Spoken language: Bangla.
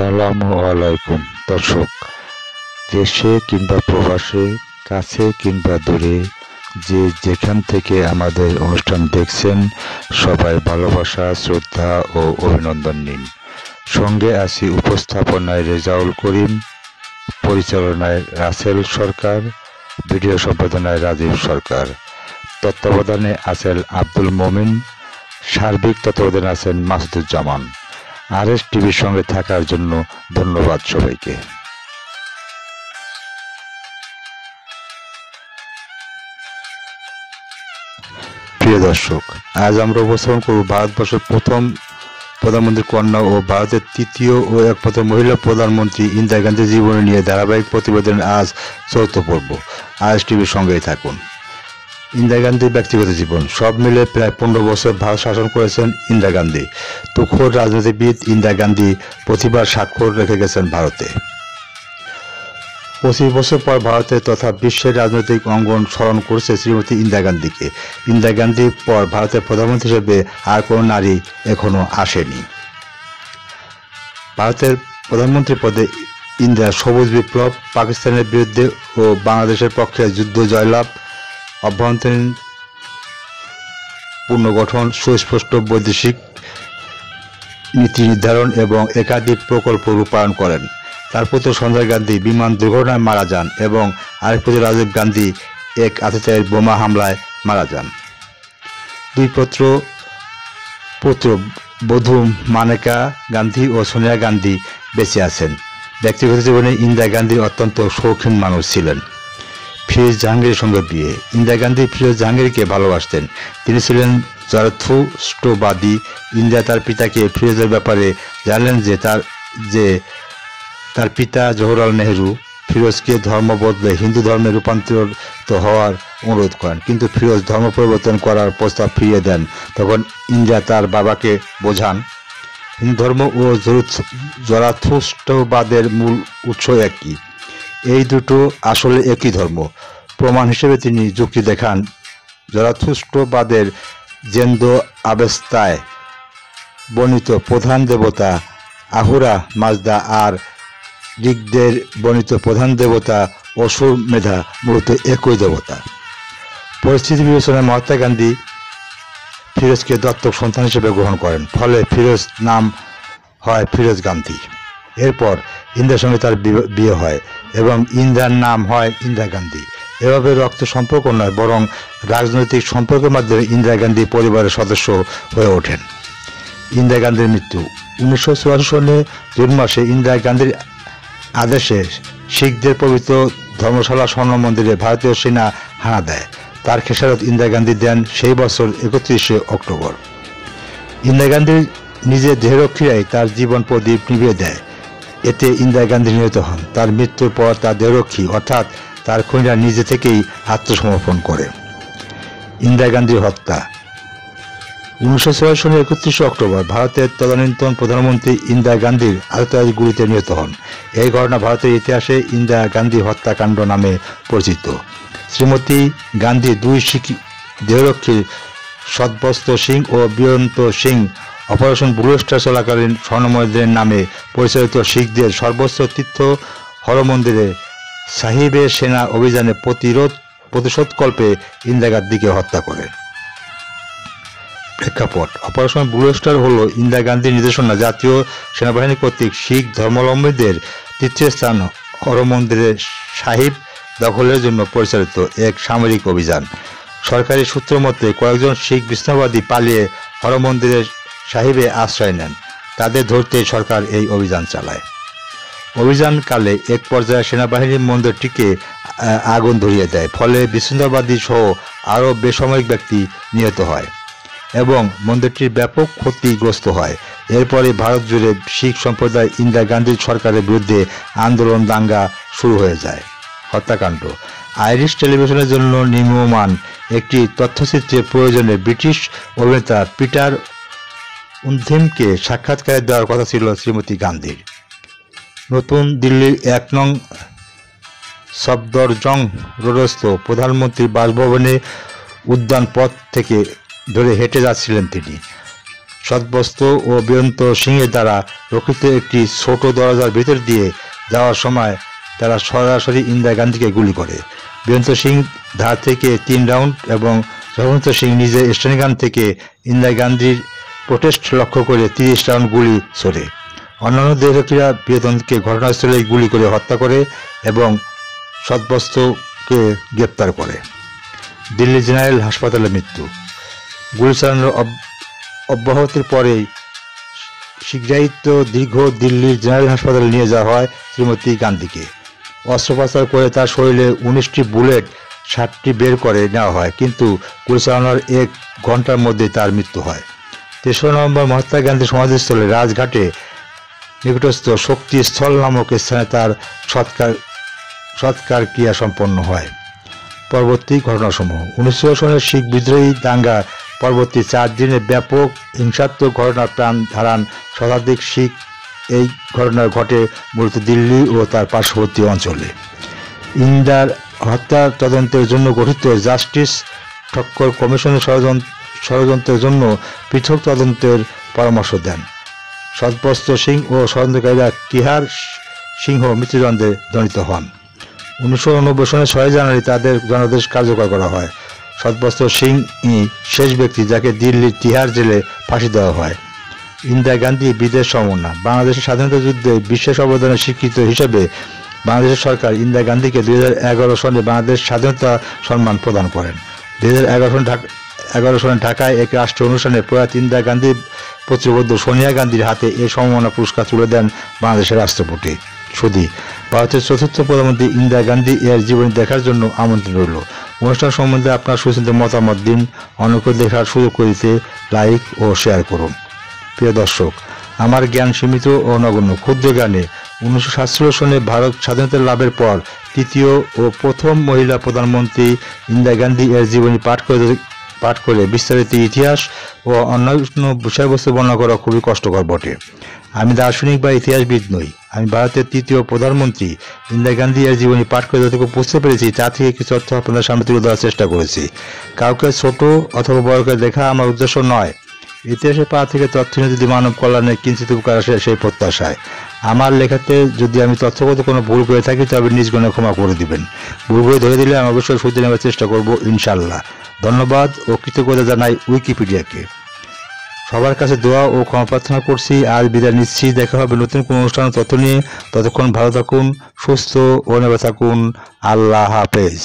আসসালামু আলাইকুম দর্শক, দেশে কিংবা প্রবাসে, কাছে কিংবা দূরে, যে যেখান থেকে আমাদের অনুষ্ঠান দেখছেন, সবাই ভালোবাসা, শ্রদ্ধা ও অভিনন্দন নিন। সঙ্গে আছি উপস্থাপনায় রেজাউল করিম, পরিচালনায় রাসেল সরকার, ভিডিও সম্পাদনায় রাজীব সরকার, তত্ত্বাবধানে আছেন আব্দুল মমিন, সার্বিক তত্ত্বাবধানে আছেন মাসুদুজ্জামান। RS টিভির সঙ্গে থাকার জন্য ধন্যবাদ সবাইকে। প্রিয় দর্শক, আজ আমরা উপস্থাপন করব ভারতবর্ষের প্রথম প্রধানমন্ত্রী কন্যা ও ভারতের তৃতীয় ও একমাত্র মহিলা প্রধানমন্ত্রী ইন্দিরা গান্ধীর জীবনী নিয়ে ধারাবাহিক প্রতিবেদন আজ 4th পর্ব। RS টিভির সঙ্গেই থাকুন। ইন্দিরা গান্ধীর ব্যক্তিগত জীবন। সব মিলে প্রায় 15 বছর ভারত শাসন করেছেন ইন্দিরা গান্ধী। তুখোড় রাজনীতিবিদ ইন্দিরা গান্ধী প্রতিবার স্বাক্ষর রেখে গেছেন ভারতে। 25 বছর পর ভারতের তথা বিশ্বের রাজনৈতিক অঙ্গন স্মরণ করছে শ্রীমতী ইন্দিরা গান্ধীকে। ইন্দিরা গান্ধীর পর ভারতের প্রধানমন্ত্রী হিসেবে আর কোনো নারী এখনো আসেনি। ভারতের প্রধানমন্ত্রী পদে ইন্দিরা সবুজ বিপ্লব, পাকিস্তানের বিরুদ্ধে ও বাংলাদেশের পক্ষে যুদ্ধ জয়লাভ, অভ্যন্তরীণ পুনর্গঠন, সুস্পষ্ট বৈদেশিক নীতি নির্ধারণ এবং একাধিক প্রকল্প রূপায়ণ করেন। তার পুত্র সঞ্জয় গান্ধী বিমান দুর্ঘটনায় মারা যান এবং আরেক পুত্র রাজীব গান্ধী এক আততায়ীর বোমা হামলায় মারা যান। দুই পুত্র বধূ মানেকা গান্ধী ও সোনিয়া গান্ধী বেঁচে আছেন। ব্যক্তিগত জীবনে ইন্দিরা গান্ধী অত্যন্ত শৌখিন মানুষ ছিলেন। ফিরোজ জাহাঙ্গীরের সঙ্গে বিয়ে। ইন্দিরা গান্ধী ফিরোজ জাহাঙ্গীরকে ভালোবাসতেন। তিনি ছিলেন জরথুস্ট্রবাদী। ইন্দিরা তার পিতাকে ফিরোজের ব্যাপারে জানলেন যে তার পিতা জওহরলাল নেহরু ফিরোজকে ধর্ম বদলে হিন্দু ধর্মে রূপান্তরিত হওয়ার অনুরোধ করেন, কিন্তু ফিরোজ ধর্ম পরিবর্তন করার প্রস্তাব ফিরিয়ে দেন। তখন ইন্দিরা তার বাবাকে বোঝান হিন্দু ধর্ম ও জরাথুস্ট্রবাদের মূল উৎস একই, এই দুটো আসলে একই ধর্ম। প্রমাণ হিসেবে তিনি যুক্তি দেখান জরাথুস্ট্রবাদের জেন্দ আবেস্তায় বর্ণিত প্রধান দেবতা আহুরা মাজদা আর ঋগ্বেদের বর্ণিত প্রধান দেবতা অসুর মেধা মূলত একই দেবতা। পরিস্থিতি বিবেচনায় মহাত্মা গান্ধী ফিরোজকে দত্তক সন্তান হিসেবে গ্রহণ করেন, ফলে ফিরোজ নাম হয় ফিরোজ গান্ধী। এরপর ইন্দিরার সঙ্গে তার বিয়ে হয় এবং ইন্দিরার নাম হয় ইন্দিরা গান্ধী। এভাবে রক্ত সম্পর্ক নয়, বরং রাজনৈতিক সম্পর্কের মাধ্যমে ইন্দিরা গান্ধী পরিবারের সদস্য হয়ে ওঠেন। ইন্দিরা গান্ধীর মৃত্যু। 1984 সালে জুন মাসে ইন্দিরা গান্ধীর আদেশে শিখদের পবিত্র ধর্মশালা স্বর্ণ মন্দিরে ভারতীয় সেনা হানা দেয়। তার খেসারত ইন্দিরা গান্ধী দেন সেই বছর 31শে অক্টোবর। ইন্দিরা গান্ধীর নিজের দেহরক্ষীরাই তার জীবন প্রদীপ নিভিয়ে দেয়। এতে ইন্দিরা গান্ধী নিহত হন। তার মৃত্যুর পর তার দেহরক্ষী অর্থাৎ তার খুনিরা নিজে থেকেই আত্মসমর্পণ করে। ইন্দিরা গান্ধীর হত্যা। 1986 সালের 31শে অক্টোবর ভারতের তদানীন্তন প্রধানমন্ত্রী ইন্দিরা গান্ধীর আততায়ী গুলিতে নিহত হন। এই ঘটনা ভারতের ইতিহাসে ইন্দিরা গান্ধী হত্যাকাণ্ড নামে পরিচিত। শ্রীমতী গান্ধী দুই শিখ দেহরক্ষী সতবস্ত্র সিং ও বীরন্ত সিং অপারেশন ব্লু স্টার চলাকালীন স্বর্ণমন্দিরের নামে পরিচালিত শিখদের সর্বোচ্চ তীর্থ হরমন্দিরে সাহিবের সেনা অভিযানে প্রতিশোধকল্পে ইন্দিরা গান্ধীকে হত্যা করে। প্রেক্ষাপট। অপারেশন ব্লু স্টার হল ইন্দিরা গান্ধীর নির্দেশনা জাতীয় সেনাবাহিনী কর্তৃক শিখ ধর্মাবলম্বীদের তীর্থস্থান হরমন্দিরের সাহিব দখলের জন্য পরিচালিত এক সামরিক অভিযান। সরকারি সূত্র মতে কয়েকজন শিখ বিচ্ছিন্নতাবাদী পালিয়ে হরমন্দিরের সাহিবে আশ্রয় নেন। তাদের ধরতে সরকার এই অভিযান চালায়। অভিযানকালে এক পর্যায়ে সেনাবাহিনীর মন্দিরটিকে আগুন ধরিয়ে দেয়, ফলে বিচ্ছিন্নতাবাদী সহ আরও বেসামরিক ব্যক্তি নিহত হয় এবং মন্দিরটির ব্যাপক ক্ষতিগ্রস্ত হয়। এরপরে ভারত জুড়ে শিখ সম্প্রদায় ইন্দিরা গান্ধীর সরকারের বিরুদ্ধে আন্দোলন, দাঙ্গা শুরু হয়ে যায়। হত্যাকাণ্ড। আইরিশ টেলিভিশনের জন্য নির্মীয়মান একটি তথ্যচিত্রের প্রয়োজনে ব্রিটিশ অভিনেতা পিটার উনথিমকে সাক্ষাৎকারে দেওয়ার কথা ছিল শ্রীমতী গান্ধীর। নতুন দিল্লির 1 নং সফদরজং রোডস্থ প্রধানমন্ত্রীর বাসভবনে উদ্যান পথ থেকে ধরে হেঁটে যাচ্ছিলেন তিনি। সদবস্ত্র ও বীরেন্দ্র সিংয়ের দ্বারা রক্ষিত একটি ছোট দরজার ভিতর দিয়ে যাওয়ার সময় তারা সরাসরি ইন্দিরা গান্ধীকে গুলি করে। বীরেন্দ্র সিং ধার থেকে 3 রাউন্ড এবং জগবন্ত সিং নিজের স্ট্যান্ডগান থেকে ইন্দিরা গান্ধীর প্রোটেস্ট লক্ষ্য করে 30 রাউন্ড গুলি ছোড়ে। অন্যান্য দেশবাসীরা বীরেন্দ্রকে ঘটনাস্থলে গুলি করে হত্যা করে এবং সদবস্ত্রকে গ্রেপ্তার করে। দিল্লি জেনারেল হাসপাতালে মৃত্যু। গুলি চালানোর অব্যাহতির পরেই শীঘ্রায়িত দীর্ঘ দিল্লির জেনারেল হাসপাতালে নিয়ে যাওয়া হয় শ্রীমতী গান্ধীকে। অস্ত্রোপচার করে তার শরীরে 19টি বুলেট 60টি বের করে নেওয়া হয়, কিন্তু গুলি চালানোর 1 ঘন্টার মধ্যে তার মৃত্যু হয়। 3রা নভেম্বর মহাত্মা গান্ধী সমাধিস্থলে রাজঘাটে নিকটস্থ শক্তি স্থল নামক স্থানে তার সৎকার ক্রিয়া সম্পন্ন হয়। পরবর্তী ঘটনাসমূহ। 1900 সনের শিখ বিদ্রোহী দাঙ্গা পরবর্তী 4 দিনে ব্যাপক হিংসাত্মক ঘটনার প্রাণ হারান শতাধিক শিখ। এই ঘটনা ঘটে মূলত দিল্লি ও তার পার্শ্ববর্তী অঞ্চলে। ইন্দিরার হত্যা তদন্তের জন্য গঠিত জাস্টিস ঠক্কর কমিশনের ষড়যন্ত্রের জন্য পৃথক তদন্তের পরামর্শ দেন। সদবস্ত্র সিং ও ষড়যন্ত্রকারীরা তিহার সিংহ মৃত্যুদণ্ডে দণ্ডিত হন। 1989 সনের 6 জানুয়ারি তাদের জনাদেশ কার্যকর করা হয়। সদবস্ত্র সিং শেষ ব্যক্তি যাকে দিল্লির তিহার জেলে ফাঁসি দেওয়া হয়। ইন্দিরা গান্ধী বিদেশ সমন্বা। বাংলাদেশের স্বাধীনতা যুদ্ধে বিশেষ অবদানের স্বীকৃত হিসেবে বাংলাদেশের সরকার ইন্দিরা গান্ধীকে 2011 সনে বাংলাদেশ স্বাধীনতা সম্মান প্রদান করেন। 2011 সনে ঢাকায় এক রাষ্ট্রীয় অনুষ্ঠানে প্রয়াত ইন্দিরা গান্ধীর পুত্রবধূ সোনিয়া গান্ধীর হাতে এই সম্মাননা পুরস্কার তুলে দেন বাংলাদেশের রাষ্ট্রপতি। সুধী, ভারতের 4র্থ প্রধানমন্ত্রী ইন্দিরা গান্ধী এর জীবনী দেখার জন্য আমন্ত্রণ রইল। অনুষ্ঠান সম্বন্ধে আপনার সুচিন্তিত মতামত দিন। অনেকে দেখার সুযোগ করে দিতে লাইক ও শেয়ার করুন। প্রিয় দর্শক, আমার জ্ঞান সীমিত ও নগণ্য ক্ষুদ্র জ্ঞানে 1947 সনে ভারত স্বাধীনতা লাভের পর 3য় ও প্রথম মহিলা প্রধানমন্ত্রী ইন্দিরা গান্ধী এর জীবনী পাঠ করে বিস্তারিত ইতিহাস ও অন্যান্য বিষয়বস্তু বর্ণনা করা খুবই কষ্টকর বটে। আমি দার্শনিক বা ইতিহাসবিদ নই। আমি ভারতের 3য় প্রধানমন্ত্রী ইন্দিরা গান্ধী এর জীবনী পাঠ করে যতটুকু বুঝতে পেরেছি তা থেকে কিছু তথ্য আপনাদের সামনে তুলে ধরার চেষ্টা করেছি। কাউকে ছোট অথবা বড় করে দেখা আমার উদ্দেশ্য নয়। ইতিহাসের পা থেকে তথ্য নিয়ে যদি মানব কল্যাণে কিঞ্চিত উপকার আসে সেই প্রত্যাশায়। আমার লেখাতে যদি আমি তথ্যগত কোনো ভুল করে থাকি তবে নিজ গুণে ক্ষমা করে দিবেন। ভুল করে ধরে দিলে আমি অবশ্যই শুধরে নেওয়ার চেষ্টা করব, ইনশাল্লাহ। ধন্যবাদ ও কৃতজ্ঞতা জানাই উইকিপিডিয়াকে। সবার কাছে দোয়া ও ক্ষমা প্রার্থনা করছি। আজ বিদায় নিচ্ছি। দেখা হবে নতুন কোনো অনুষ্ঠান তথ্য নিয়ে। ততক্ষণ ভালো থাকুন, সুস্থ ও নেবে থাকুন। আল্লাহ হাফেজ।